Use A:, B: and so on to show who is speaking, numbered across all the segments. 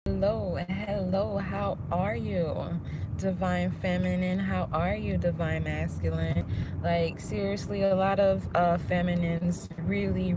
A: Hello, how are you? Divine Feminine, how are you, Divine Masculine? Like, seriously, a lot of feminines really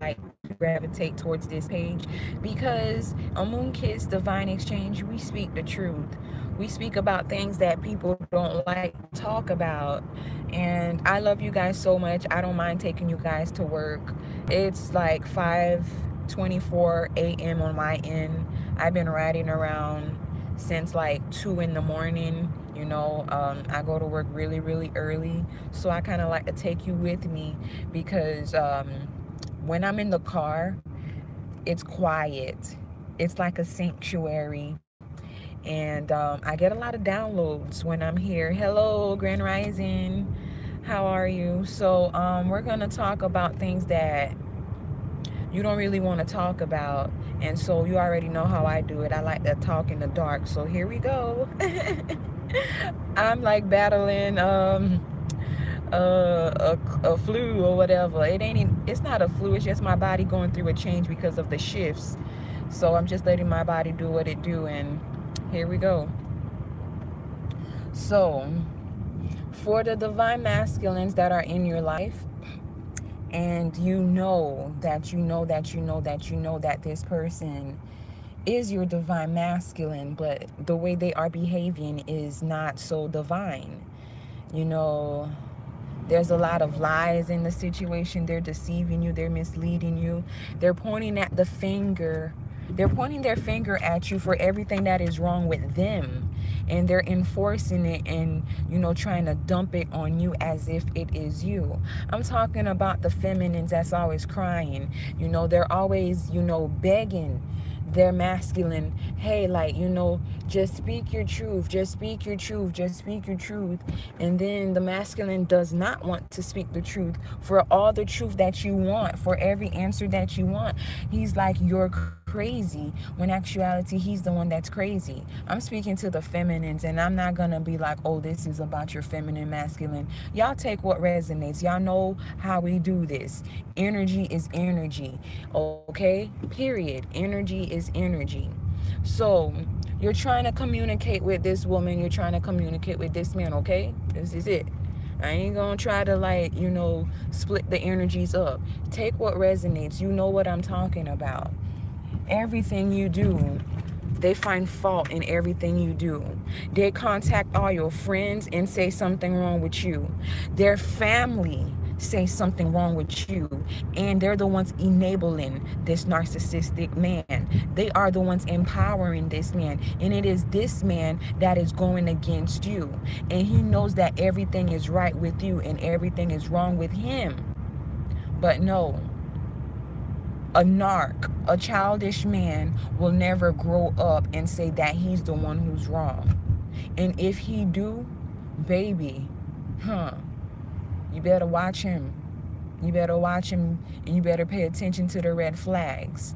A: like to gravitate towards this page because on Moon Kids Divine Exchange, we speak the truth. We speak about things that people don't like to talk about. And I love you guys so much. I don't mind taking you guys to work. It's like 5:24 a.m. on my end. I've been riding around since like 2 in the morning. I go to work really early. So I kind of like to take you with me because when I'm in the car, it's quiet. It's like a sanctuary. And I get a lot of downloads when I'm here. Hello, Grand Rising. How are you? So we're going to talk about things that you don't really want to talk about. And so you already know how I do it. I like to talk in the dark. So here we go. I'm like battling a flu or whatever. It's not a flu, it's just my body going through a change because of the shifts. So I'm just letting my body do what it do, and here we go. So for the divine masculines that are in your life, and that this person is your divine masculine, but the way they are behaving is not so divine. You know, there's a lot of lies in the situation. They're deceiving you, they're misleading you, they're pointing at the finger. They're pointing their finger at you for everything that is wrong with them. And they're enforcing it and, trying to dump it on you as if it is you. I'm talking about the feminines that's always crying. They're always, begging their masculine, hey, like, just speak your truth, just speak your truth, just speak your truth. And then the masculine does not want to speak the truth for all the truth that you want, for every answer that you want. He's like, you're crazy, when actuality he's the one that's crazy. I'm speaking to the feminines, and I'm not gonna be like, oh, this is about your feminine masculine. Y'all take what resonates. Y'all know how we do this. Energy is energy, okay? Period. Energy is energy. So you're trying to communicate with this woman, you're trying to communicate with this man, okay? This is it. I ain't gonna try to split the energies up. Take what resonates. You know what I'm talking about. Everything you do, they find fault in everything you do. They contact all your friends and say something wrong with you. Their family say something wrong with you, and they're the ones enabling this narcissistic man. They are the ones empowering this man, and it is this man that is going against you, and he knows that everything is right with you and everything is wrong with him. But no, a narc, a childish man, will never grow up and say that he's the one who's wrong. And if he do, baby, you better watch him. You better watch him, and you better pay attention to the red flags.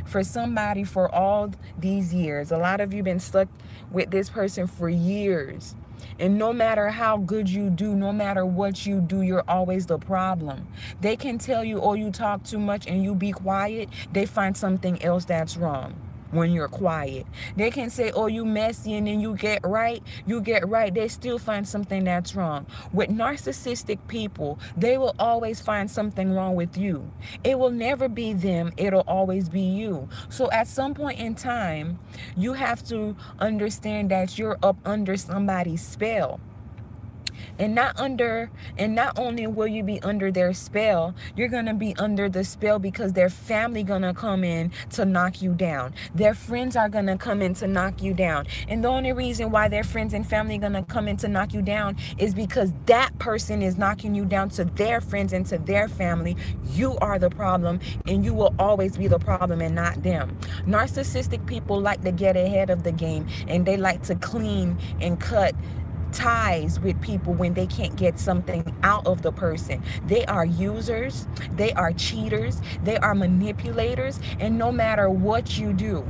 A: For somebody, for all these years, a lot of you been stuck with this person for years. And no matter how good you do, no matter what you do, you're always the problem. They can tell you, oh, you talk too much and you be quiet. They find something else that's wrong when you're quiet. They can say, oh, you messy, and then you get right. They still find something that's wrong. With narcissistic people, they will always find something wrong with you. It will never be them. It'll always be you. So at some point in time, you have to understand that you're up under somebody's spell. And not only will you be under their spell, you're going to be under the spell because their family going to come in to knock you down. Their friends are going to come in to knock you down. And the only reason why their friends and family are going to come in to knock you down is because that person is knocking you down to their friends and to their family. You are the problem, and you will always be the problem and not them. Narcissistic people like to get ahead of the game, and they like to clean and cut ties with people when they can't get something out of the person. They are users, they are cheaters, they are manipulators, and no matter what you do,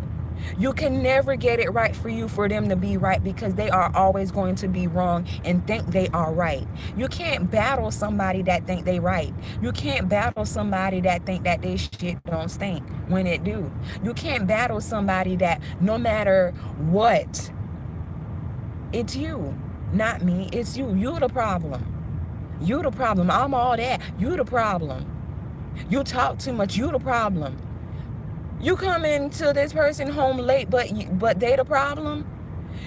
A: You can never get it right for you for them to be right, because they are always going to be wrong and think they are right. You can't battle somebody that think they right. You can't battle somebody that think that they shit don't stink when it do. You can't battle somebody that no matter what, it's you, not me, it's you. You the problem. You the problem. I'm all that. You the problem. You talk too much. You the problem. You come into this person home late, but they the problem.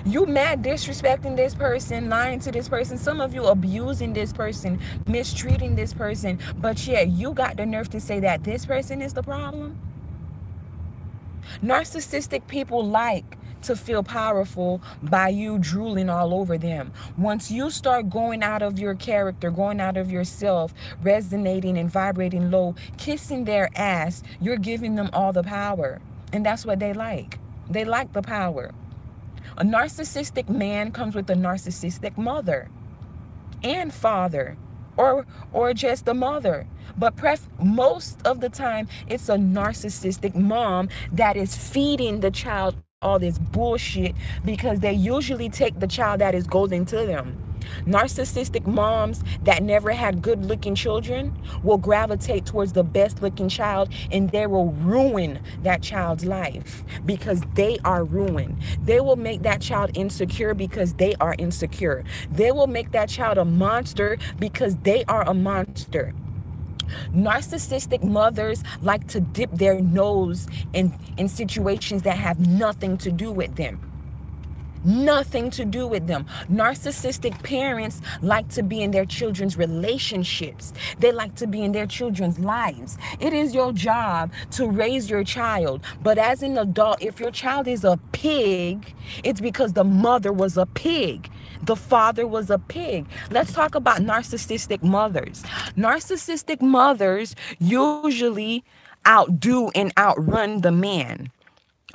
A: You mad disrespecting this person, lying to this person. Some of you abusing this person, mistreating this person, but yet you got the nerve to say that this person is the problem. Narcissistic people like to feel powerful by you drooling all over them. Once you start going out of your character, going out of yourself, resonating and vibrating low, kissing their ass, you're giving them all the power. And that's what they like. They like the power. A narcissistic man comes with a narcissistic mother and father, or just the mother. But most of the time, it's a narcissistic mom that is feeding the child all this bullshit, because they usually take the child that is golden to them. Narcissistic moms that never had good looking children will gravitate towards the best looking child, and they will ruin that child's life because they are ruined. They will make that child insecure because they are insecure. They will make that child a monster because they are a monster. Narcissistic mothers like to dip their nose in situations that have nothing to do with them. Nothing to do with them. Narcissistic parents like to be in their children's relationships. They like to be in their children's lives. It is your job to raise your child. But as an adult, if your child is a pig, it's because the mother was a pig. The father was a pig. Let's talk about narcissistic mothers. Narcissistic mothers usually outdo and outrun the man.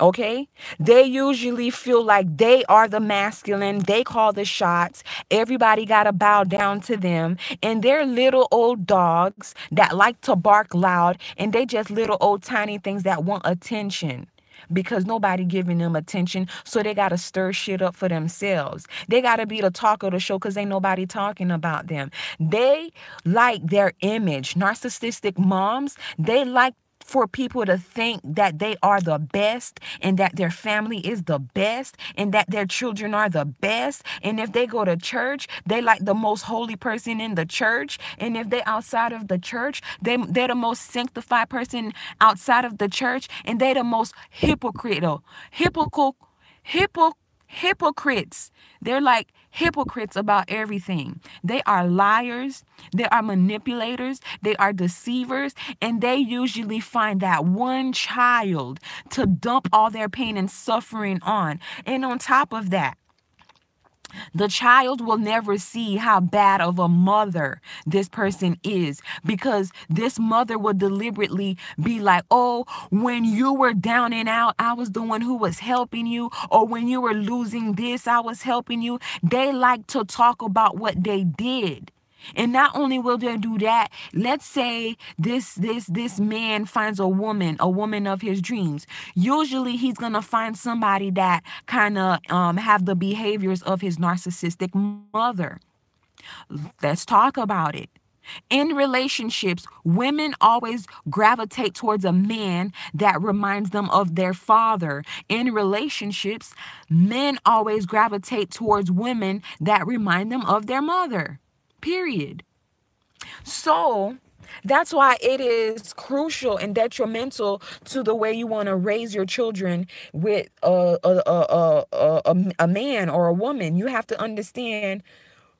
A: Okay, they usually feel like they are the masculine. They call the shots. Everybody got to bow down to them. And they're little old dogs that like to bark loud. And they just little old tiny things that want attention, because nobody giving them attention. So they got to stir shit up for themselves. They got to be the talk of the show because ain't nobody talking about them. They like their image. Narcissistic moms, they like for people to think that they are the best, and that their family is the best, and that their children are the best. And if they go to church, they like the most holy person in the church. And if they outside of the church, they're the most sanctified person outside of the church. And they're the most hypocrites. They're like hypocrites about everything. They are liars. They are manipulators. They are deceivers. And they usually find that one child to dump all their pain and suffering on. And on top of that, the child will never see how bad of a mother this person is, because this mother will deliberately be like, oh, when you were down and out, I was the one who was helping you. Or when you were losing this, I was helping you. They like to talk about what they did. And not only will they do that, let's say this man finds a woman of his dreams. Usually he's going to find somebody that kind of have the behaviors of his narcissistic mother. Let's talk about it. In relationships, women always gravitate towards a man that reminds them of their father. In relationships, men always gravitate towards women that remind them of their mother. Period. So that's why it is crucial and detrimental to the way you want to raise your children with a man or a woman. You have to understand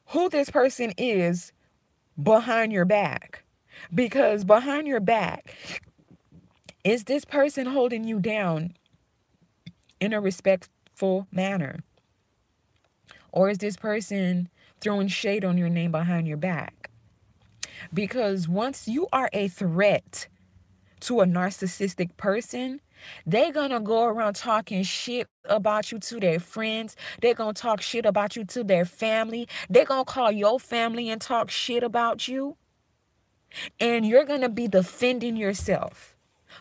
A: who this person is behind your back, because behind your back, is this person holding you down in a respectful manner, or is this person throwing shade on your name behind your back? Because once you are a threat to a narcissistic person, they're gonna go around talking shit about you to their friends. They're gonna talk shit about you to their family. They're gonna call your family and talk shit about you. And you're gonna be defending yourself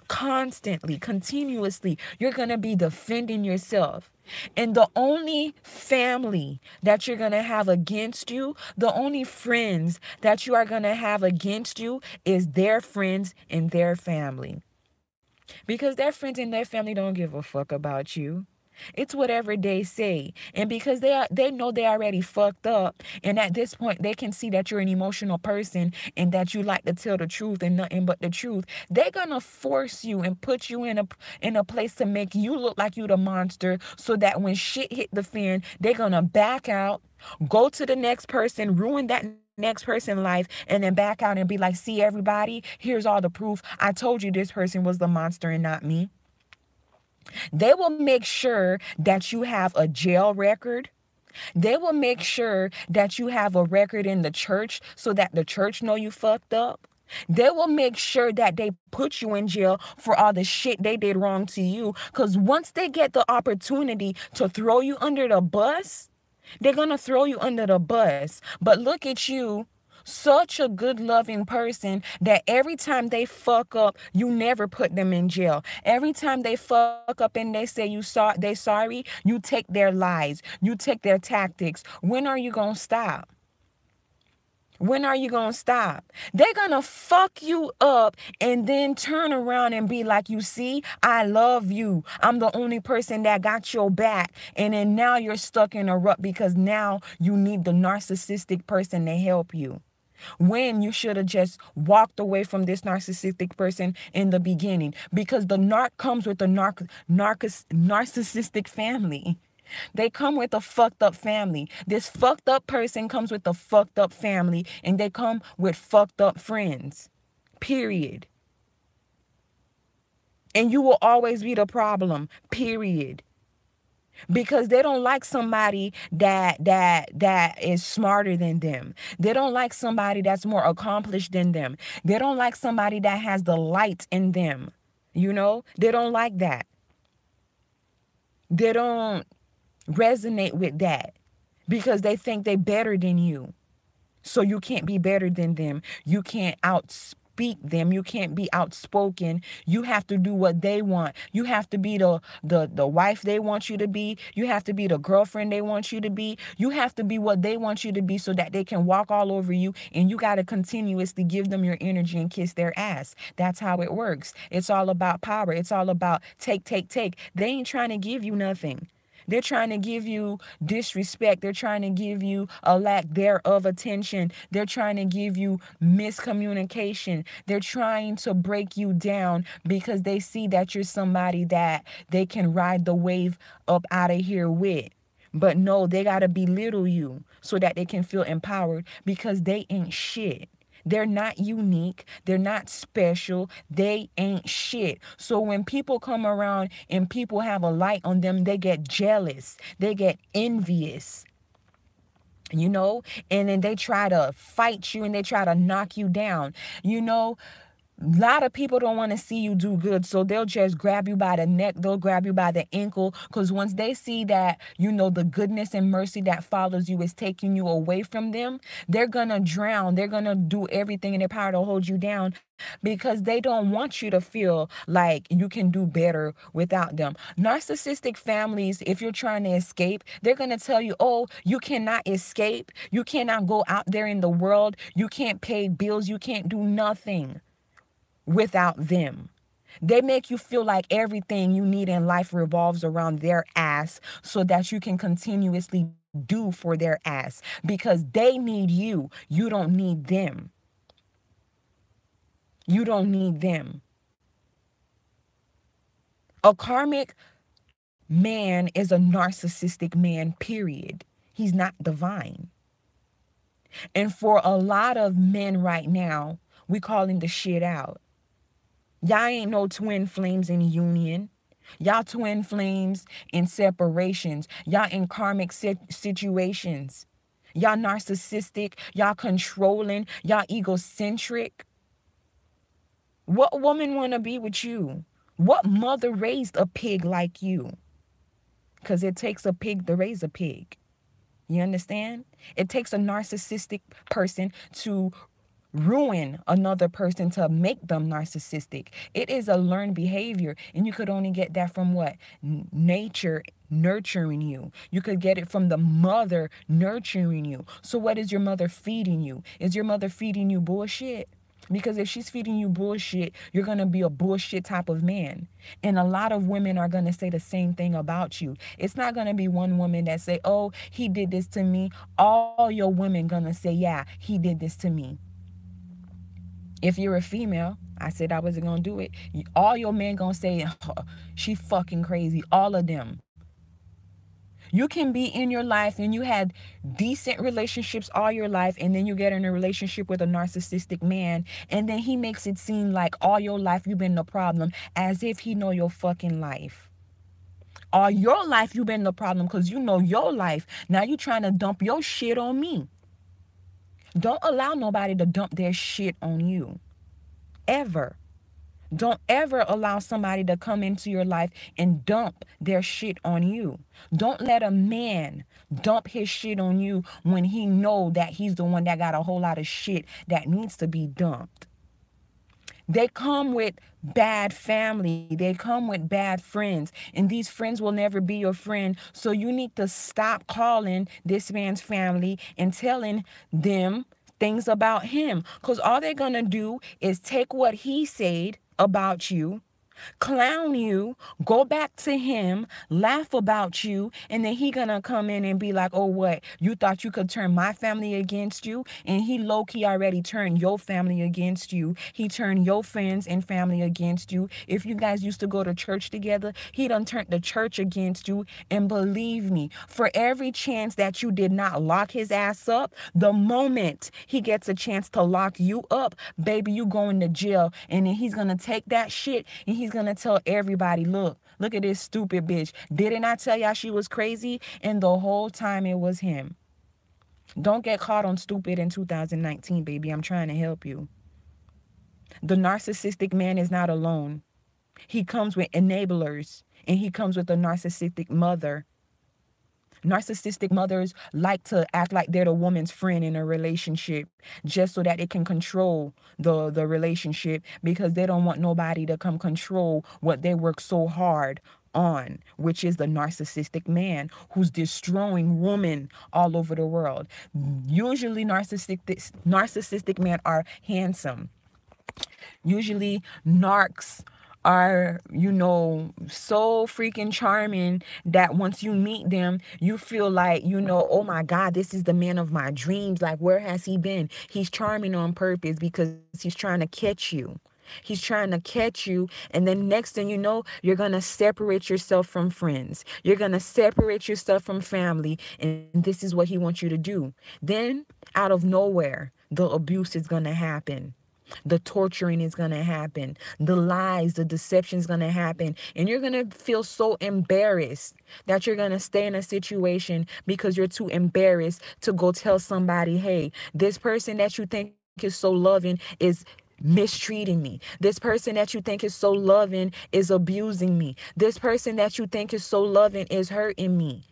A: Constantly, continuously, you're going to be defending yourself. And the only family that you're going to have against you, the only friends that you are going to have against you is their friends and their family. Because their friends and their family don't give a fuck about you. It's whatever they say. And because they know they already fucked up, and at this point they can see that you're an emotional person and that you like to tell the truth and nothing but the truth, they're gonna force you and put you in a place to make you look like you the monster, so that when shit hit the fan, they're gonna back out, go to the next person, ruin that next person's life, and then back out and be like, see everybody, here's all the proof. I told you this person was the monster and not me. They will make sure that you have a jail record. They will make sure that you have a record in the church so that the church know you fucked up. They will make sure that they put you in jail for all the shit they did wrong to you. Because once they get the opportunity to throw you under the bus, they're going to throw you under the bus. But look at you, such a good loving person, that every time they fuck up, you never put them in jail. Every time they fuck up and they say they sorry, you take their lies, you take their tactics. When are you gonna stop? When are you gonna stop? They're gonna fuck you up and then turn around and be like, you see, I love you. I'm the only person that got your back. And then now you're stuck in a rut because now you need the narcissistic person to help you. When you should have just walked away from this narcissistic person in the beginning, because the narc comes with a narcissistic family. They come with a fucked up family. This fucked up person comes with a fucked up family, and they come with fucked up friends. Period. And you will always be the problem. Period. Because they don't like somebody that is smarter than them. They don't like somebody that's more accomplished than them. They don't like somebody that has the light in them. You know, they don't like that. They don't resonate with that because they think they're better than you. So you can't be better than them. You can't outspeak them. You can't be outspoken. You have to do what they want. You have to be the wife they want you to be. You have to be the girlfriend they want you to be. You have to be what they want you to be so that they can walk all over you, and you got to continuously give them your energy and kiss their ass. That's how it works. It's all about power. It's all about take. They ain't trying to give you nothing. They're trying to give you disrespect. They're trying to give you a lack thereof attention. They're trying to give you miscommunication. They're trying to break you down because they see that you're somebody that they can ride the wave up out of here with. But no, they got to belittle you so that they can feel empowered, because they ain't shit. They're not unique. They're not special. They ain't shit. So when people come around and people have a light on them, they get jealous. They get envious. You know, and then they try to fight you and they try to knock you down. You know, a lot of people don't want to see you do good, so they'll just grab you by the neck. They'll grab you by the ankle, because once they see that, you know, the goodness and mercy that follows you is taking you away from them, they're going to drown. They're going to do everything in their power to hold you down, because they don't want you to feel like you can do better without them. Narcissistic families, if you're trying to escape, they're going to tell you, oh, you cannot escape. You cannot go out there in the world. You can't pay bills. You can't do nothing without them. They make you feel like everything you need in life revolves around their ass, so that you can continuously do for their ass, because they need you. You don't need them. You don't need them. A karmic man is a narcissistic man, period. He's not divine. And for a lot of men right now, we calling the shit out. Y'all ain't no twin flames in union. Y'all twin flames in separations. Y'all in karmic situations. Y'all narcissistic. Y'all controlling. Y'all egocentric. What woman want to be with you? What mother raised a pig like you? Because it takes a pig to raise a pig. You understand? It takes a narcissistic person to ruin another person to make them narcissistic. It is a learned behavior, and you could only get that from what? Nature nurturing you. You could get it from the mother nurturing you. So what is your mother feeding you? Is your mother feeding you bullshit? Because if she's feeding you bullshit, you're going to be a bullshit type of man. And a lot of women are going to say the same thing about you. It's not going to be one woman that say, oh, he did this to me. All your women going to say, yeah, he did this to me. If you're a female, I said I wasn't going to do it. All your men going to say, oh, she fucking crazy. All of them. You can be in your life and you had decent relationships all your life, and then you get in a relationship with a narcissistic man, and then he makes it seem like all your life you've been the problem, as if he know your fucking life. All your life you've been the problem because you know your life. Now you trying to dump your shit on me. Don't allow nobody to dump their shit on you. Ever. Don't ever allow somebody to come into your life and dump their shit on you. Don't let a man dump his shit on you when he know that he's the one that got a whole lot of shit that needs to be dumped. They come with bad family. They come with bad friends. And these friends will never be your friend. So you need to stop calling this man's family and telling them things about him. Because all they're going to do is take what he said about you, clown you, go back to him, laugh about you, and then he gonna come in and be like, oh, what? You thought you could turn my family against you? And he low-key already turned your family against you. He turned your friends and family against you. If you guys used to go to church together, he done turned the church against you. And believe me, for every chance that you did not lock his ass up, the moment he gets a chance to lock you up, baby, you going to jail. And then he's gonna take that shit and he's gonna tell everybody, look at this stupid bitch. Didn't I tell y'all she was crazy? And the whole time it was him. Don't get caught on stupid in 2019, baby. I'm trying to help you. The narcissistic man is not alone. He comes with enablers, and he comes with a narcissistic mother. Narcissistic mothers like to act like they're the woman's friend in a relationship just so that it can control the relationship, because they don't want nobody to come control what they work so hard on, which is the narcissistic man who's destroying women all over the world. Usually narcissistic men are handsome. Usually narcs are, so freaking charming that once you meet them, you feel like, oh my God, this is the man of my dreams. Like, where has he been? He's charming on purpose because he's trying to catch you. He's trying to catch you. And then next thing you know, you're going to separate yourself from friends. You're going to separate yourself from family. And this is what he wants you to do. Then out of nowhere, the abuse is going to happen. The torturing is going to happen. The lies, the deception is going to happen. And you're going to feel so embarrassed that you're going to stay in a situation because you're too embarrassed to go tell somebody, hey, this person that you think is so loving is mistreating me. This person that you think is so loving is abusing me. This person that you think is so loving is hurting me.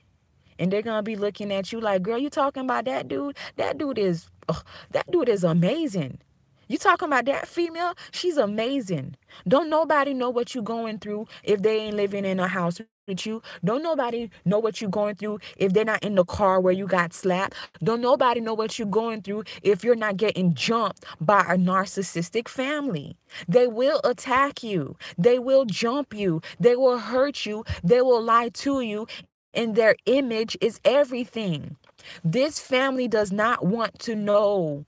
A: And they're going to be looking at you like, girl, you talking about that dude? That dude is amazing. You talking about that female? She's amazing. Don't nobody know what you're going through if they ain't living in a house with you. Don't nobody know what you're going through if they're not in the car where you got slapped. Don't nobody know what you're going through if you're not getting jumped by a narcissistic family. They will attack you. They will jump you. They will hurt you. They will lie to you. And their image is everything. This family does not want to know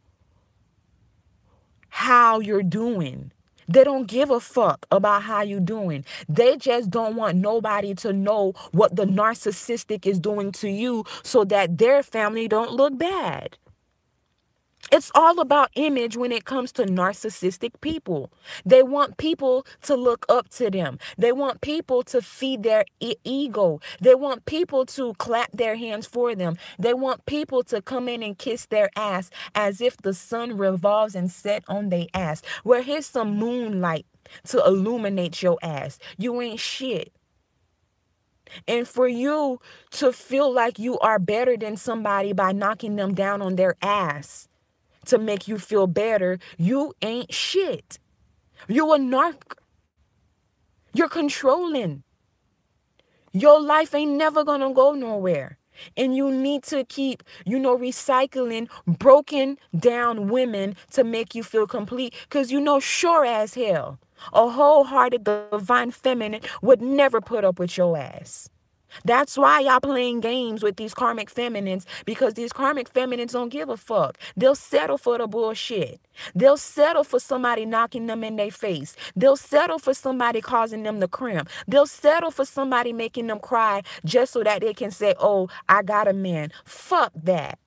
A: how you're doing. They don't give a fuck about how you're doing. They just don't want nobody to know what the narcissistic is doing to you so that their family don't look bad. It's all about image when it comes to narcissistic people. They want people to look up to them. They want people to feed their ego. They want people to clap their hands for them. They want people to come in and kiss their ass as if the sun revolves and set on their ass. Well, here's some moonlight to illuminate your ass. You ain't shit. And for you to feel like you are better than somebody by knocking them down on their ass, to make you feel better, you ain't shit. You a narc. You're controlling. Your life ain't never gonna go nowhere. And you need to keep, recycling broken down women to make you feel complete. Because sure as hell, a wholehearted divine feminine would never put up with your ass. That's why y'all playing games with these karmic feminines, because these karmic feminines don't give a fuck. They'll settle for the bullshit. They'll settle for somebody knocking them in their face. They'll settle for somebody causing them to cramp. They'll settle for somebody making them cry just so that they can say, oh, I got a man. Fuck that.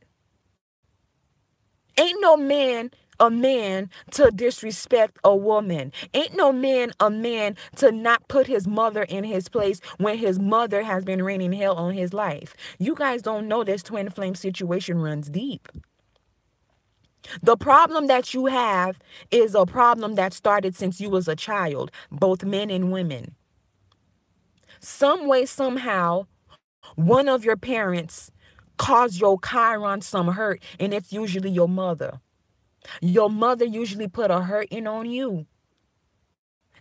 A: Ain't no man a man to disrespect a woman. Ain't no man a man to not put his mother in his place when his mother has been raining hell on his life. You guys don't know this twin flame situation runs deep. The problem that you have is a problem that started since you was a child, both men and women. Some way, somehow, one of your parents caused your Chiron some hurt, and it's usually your mother. Your mother usually put a hurting on you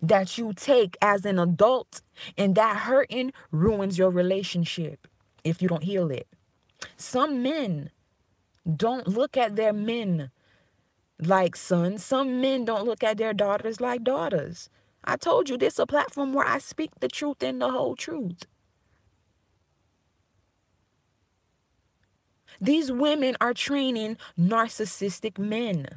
A: that you take as an adult, and that hurting ruins your relationship if you don't heal it. Some men don't look at their men like sons. Some men don't look at their daughters like daughters. I told you, this is a platform where I speak the truth and the whole truth. These women are training narcissistic men.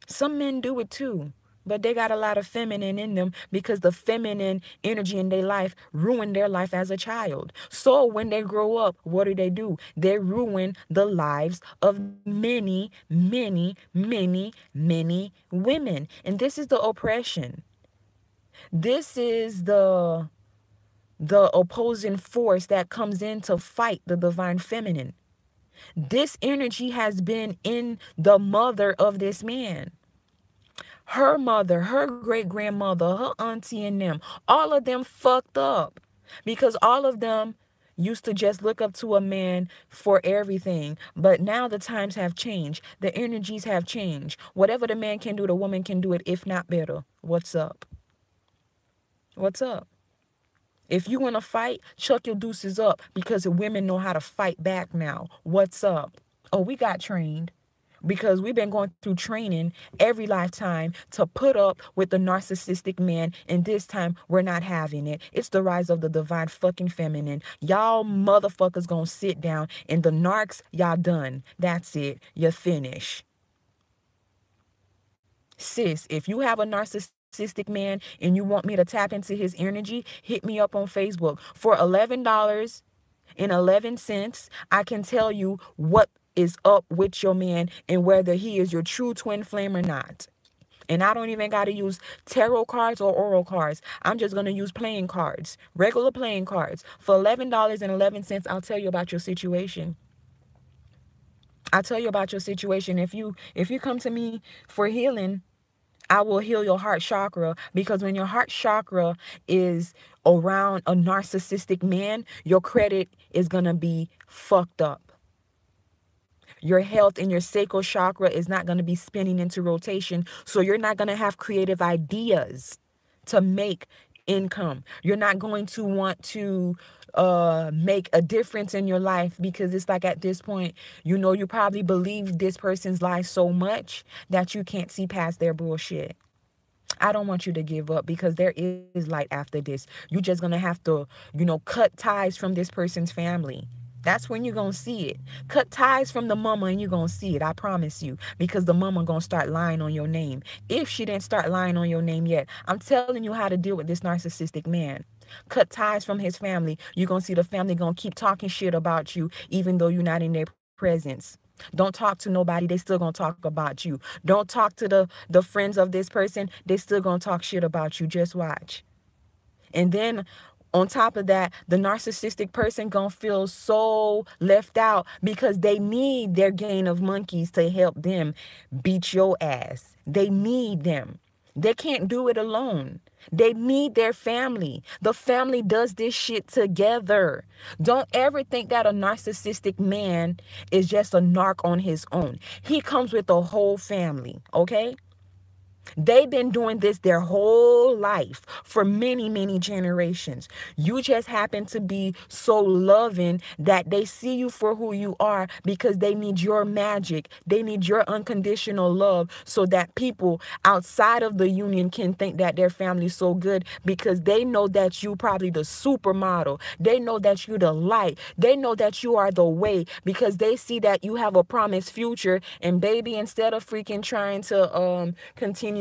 A: Some men do it too, but they got a lot of feminine in them because the feminine energy in their life ruined their life as a child. So when they grow up, what do? They ruin the lives of many, many, many, many women. And this is the oppression. This is the opposing force that comes in to fight the divine feminine. This energy has been in the mother of this man. Her mother, her great-grandmother, her auntie and them, all of them fucked up because all of them used to just look up to a man for everything. But now the times have changed. The energies have changed. Whatever the man can do, the woman can do it, if not better. What's up? What's up? If you want to fight, chuck your deuces up because the women know how to fight back now. What's up? Oh, we got trained because we've been going through training every lifetime to put up with the narcissistic man. And this time we're not having it. It's the rise of the divine fucking feminine. Y'all motherfuckers gonna sit down, and the narcs, y'all done. That's it. You're finished. Sis, if you have a narcissistic man and you want me to tap into his energy, hit me up on Facebook. For $11.11, I can tell you what is up with your man and whether he is your true twin flame or not. And I don't even got to use tarot cards or oral cards. I'm just going to use playing cards, regular playing cards. For $11.11, I'll tell you about your situation. I'll tell you about your situation. If you come to me for healing, I will heal your heart chakra, because when your heart chakra is around a narcissistic man, your credit is going to be fucked up. Your health and your sacral chakra is not going to be spinning into rotation. So you're not going to have creative ideas to make income. You're not going to want to make a difference in your life, because it's like at this point, you probably believe this person's lies so much that you can't see past their bullshit. I don't want you to give up, because there is light after this. You're just going to have to, cut ties from this person's family. That's when you're going to see it. Cut ties from the mama and you're going to see it. I promise you. Because the mama going to start lying on your name. If she didn't start lying on your name yet. I'm telling you how to deal with this narcissistic man. Cut ties from his family. You're going to see the family going to keep talking shit about you even though you're not in their presence. Don't talk to nobody. They still going to talk about you. Don't talk to the friends of this person. They still going to talk shit about you. Just watch. And then on top of that, the narcissistic person gonna feel so left out because they need their gang of monkeys to help them beat your ass. They need them. They can't do it alone. They need their family. The family does this shit together. Don't ever think that a narcissistic man is just a narc on his own. He comes with a whole family, okay? They've been doing this their whole life for many, many generations. You just happen to be so loving that they see you for who you are because they need your magic. They need your unconditional love so that people outside of the union can think that their family's so good because they know that you probably the supermodel. They know that you the light. They know that you are the way because they see that you have a promised future. And baby, instead of freaking trying to continuously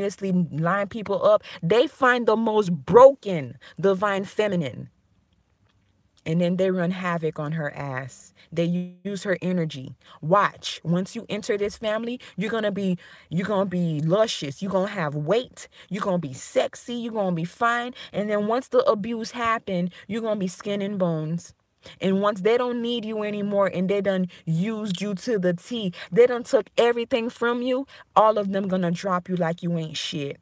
A: line people up, they find the most broken divine feminine, and then they run havoc on her ass. They use her energy. Watch, once you enter this family, you're gonna be luscious, you're gonna have weight, you're gonna be sexy, you're gonna be fine, and then once the abuse happen, you're gonna be skin and bones. And once they don't need you anymore and they done used you to the T, they done took everything from you, all of them gonna drop you like you ain't shit.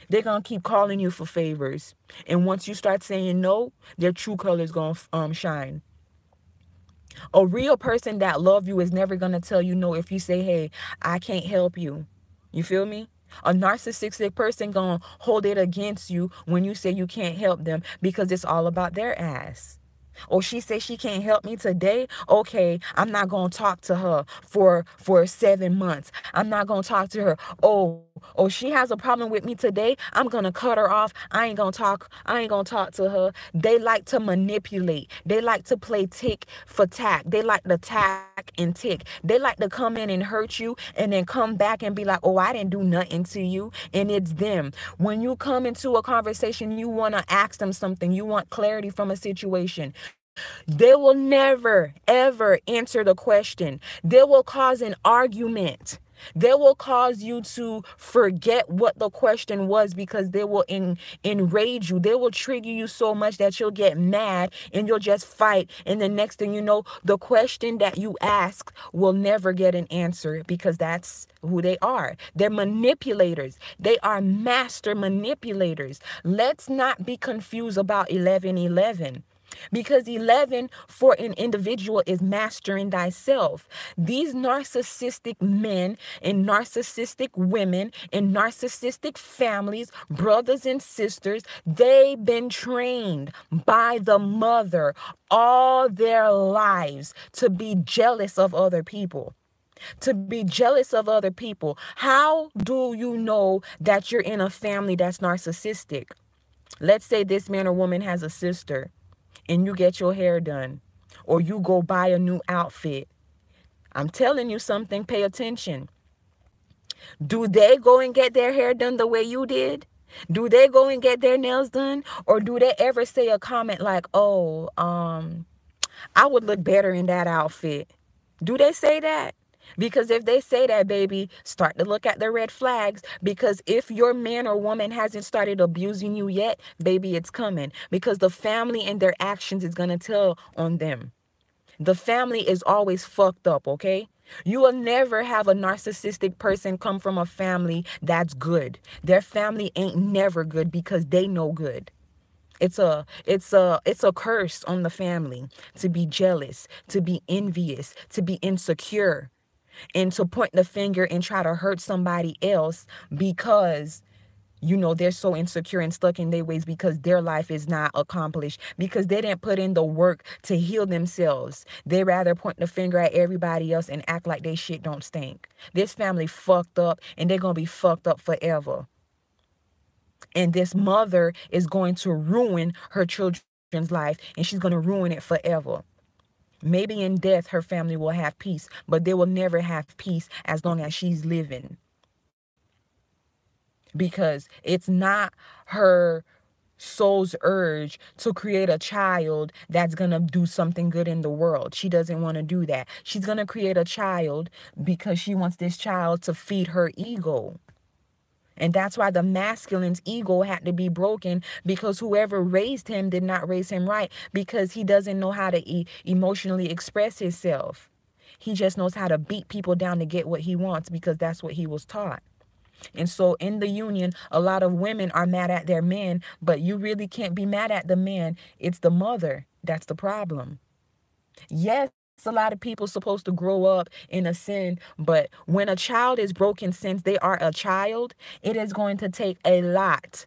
A: They're gonna keep calling you for favors. And once you start saying no, their true colors gonna shine. A real person that love you is never gonna tell you no if you say, hey, I can't help you. You feel me? A narcissistic person gonna hold it against you when you say you can't help them because it's all about their ass. Or she says she can't help me today. Okay, I'm not going to talk to her for 7 months. I'm not going to talk to her. Oh, she has a problem with me today. I'm going to cut her off. I ain't going to talk to her. They like to manipulate. They like to play tick for tack. They like to tack and tick. They like to come in and hurt you and then come back and be like, oh, I didn't do nothing to you. And it's them. When you come into a conversation, you want to ask them something. You want clarity from a situation. They will never, ever answer the question. They will cause an argument. They will cause you to forget what the question was because they will enrage you. They will trigger you so much that you'll get mad and you'll just fight. And the next thing you know, the question that you ask will never get an answer because that's who they are. They're manipulators. They are master manipulators. Let's not be confused about 1111. Because 11 for an individual is mastering thyself. These narcissistic men and narcissistic women and narcissistic families, brothers and sisters, they've been trained by the mother all their lives to be jealous of other people. To be jealous of other people. How do you know that you're in a family that's narcissistic? Let's say this man or woman has a sister and you get your hair done or you go buy a new outfit. I'm telling you something, pay attention. Do they go and get their hair done the way you did? Do they go and get their nails done? Or do they ever say a comment like, oh, I would look better in that outfit? Do they say that? Because if they say that, baby, start to look at the red flags. Because if your man or woman hasn't started abusing you yet, baby, it's coming. Because the family and their actions is going to tell on them. The family is always fucked up, okay? You will never have a narcissistic person come from a family that's good. Their family ain't never good because they know good. It's a curse on the family to be jealous, to be envious, to be insecure, and to point the finger and try to hurt somebody else because, you know, they're so insecure and stuck in their ways because their life is not accomplished, because they didn't put in the work to heal themselves. They rather point the finger at everybody else and act like they shit don't stink. This family fucked up and they're going to be fucked up forever. And this mother is going to ruin her children's life and she's going to ruin it forever. Maybe in death, her family will have peace, but they will never have peace as long as she's living. Because it's not her soul's urge to create a child that's going to do something good in the world. She doesn't want to do that. She's going to create a child because she wants this child to feed her ego. And that's why the masculine's ego had to be broken, because whoever raised him did not raise him right, because he doesn't know how to emotionally express himself. He just knows how to beat people down to get what he wants because that's what he was taught. And so in the union, a lot of women are mad at their men, but you really can't be mad at the man. It's the mother that's the problem. Yes, a lot of people supposed to grow up in a sin, but when a child is broken since they are a child, it is going to take a lot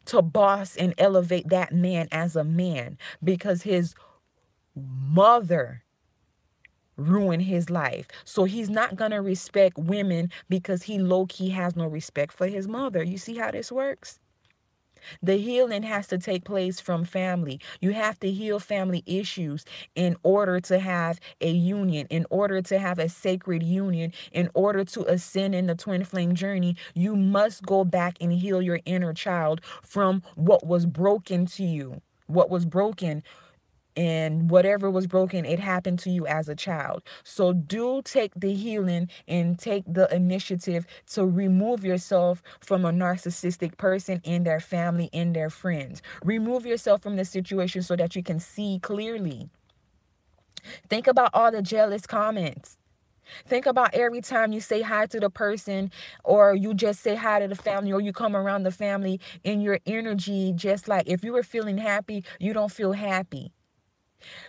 A: to boss and elevate that man as a man, because his mother ruined his life. So he's not going to respect women because he low-key has no respect for his mother. You see how this works? The healing has to take place from family. You have to heal family issues in order to have a union, in order to have a sacred union, in order to ascend in the twin flame journey. You must go back and heal your inner child from what was broken to you, what was broken. And whatever was broken, it happened to you as a child. So do take the healing and take the initiative to remove yourself from a narcissistic person and their family and their friends. Remove yourself from the situation so that you can see clearly. Think about all the jealous comments. Think about every time you say hi to the person, or you just say hi to the family, or you come around the family, and your energy, just like if you were feeling happy, you don't feel happy.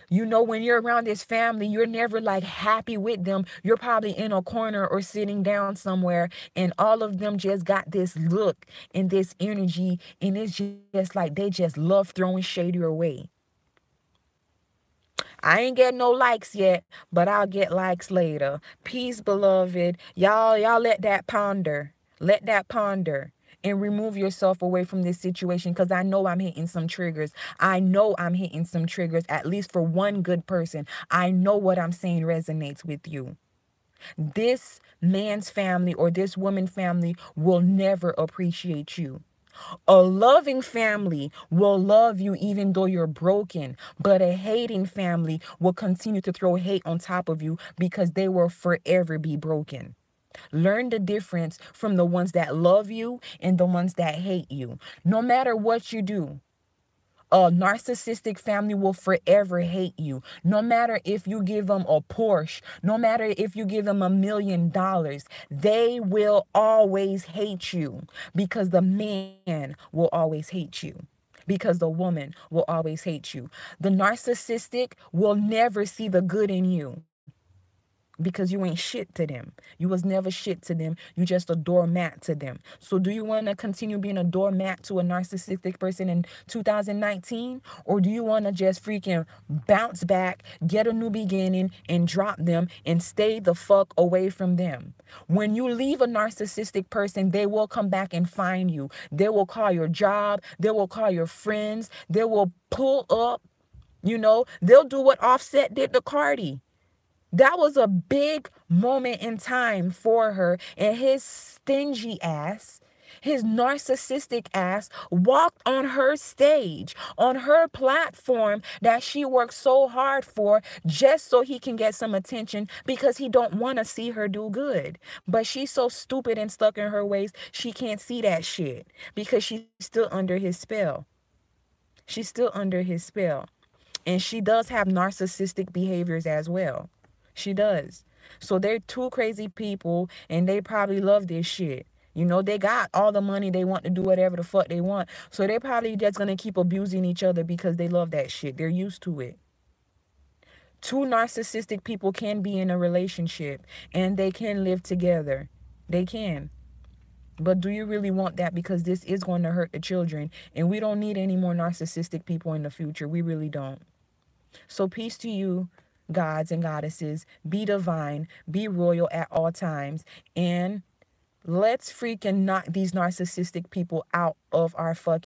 A: You know, when you're around this family, you're never like happy with them. You're probably in a corner or sitting down somewhere, and all of them just got this look and this energy, and it's just like they just love throwing shade your way. I ain't getting no likes yet, but I'll get likes later. Peace, beloved. Y'all let that ponder. Let that ponder. And remove yourself away from this situation, because I know I'm hitting some triggers. I know I'm hitting some triggers, at least for one good person. I know what I'm saying resonates with you. This man's family or this woman's family will never appreciate you. A loving family will love you even though you're broken, but a hating family will continue to throw hate on top of you because they will forever be broken. Learn the difference from the ones that love you and the ones that hate you. No matter what you do, a narcissistic family will forever hate you. No matter if you give them a Porsche, no matter if you give them $1 million, they will always hate you, because the man will always hate you, because the woman will always hate you. The narcissistic will never see the good in you, because you ain't shit to them. You was never shit to them. You just a doormat to them. So do you want to continue being a doormat to a narcissistic person in 2019? Or do you want to just freaking bounce back, get a new beginning, and drop them and stay the fuck away from them? When you leave a narcissistic person, they will come back and find you. They will call your job. They will call your friends. They will pull up. You know, they'll do what Offset did to Cardi. That was a big moment in time for her, and his stingy ass, his narcissistic ass, walked on her stage, on her platform that she worked so hard for, just so he can get some attention, because he don't want to see her do good. But she's so stupid and stuck in her ways, she can't see that shit, because she's still under his spell. She's still under his spell. And she does have narcissistic behaviors as well. She does. So they're two crazy people, and they probably love this shit. You know, they got all the money, they want to do whatever the fuck they want. So they're probably just going to keep abusing each other because they love that shit. They're used to it. Two narcissistic people can be in a relationship, and they can live together. They can. But do you really want that? Because this is going to hurt the children, and we don't need any more narcissistic people in the future. We really don't. So peace to you, gods and goddesses. Be divine, be royal at all times, and let's freaking knock these narcissistic people out of our fucking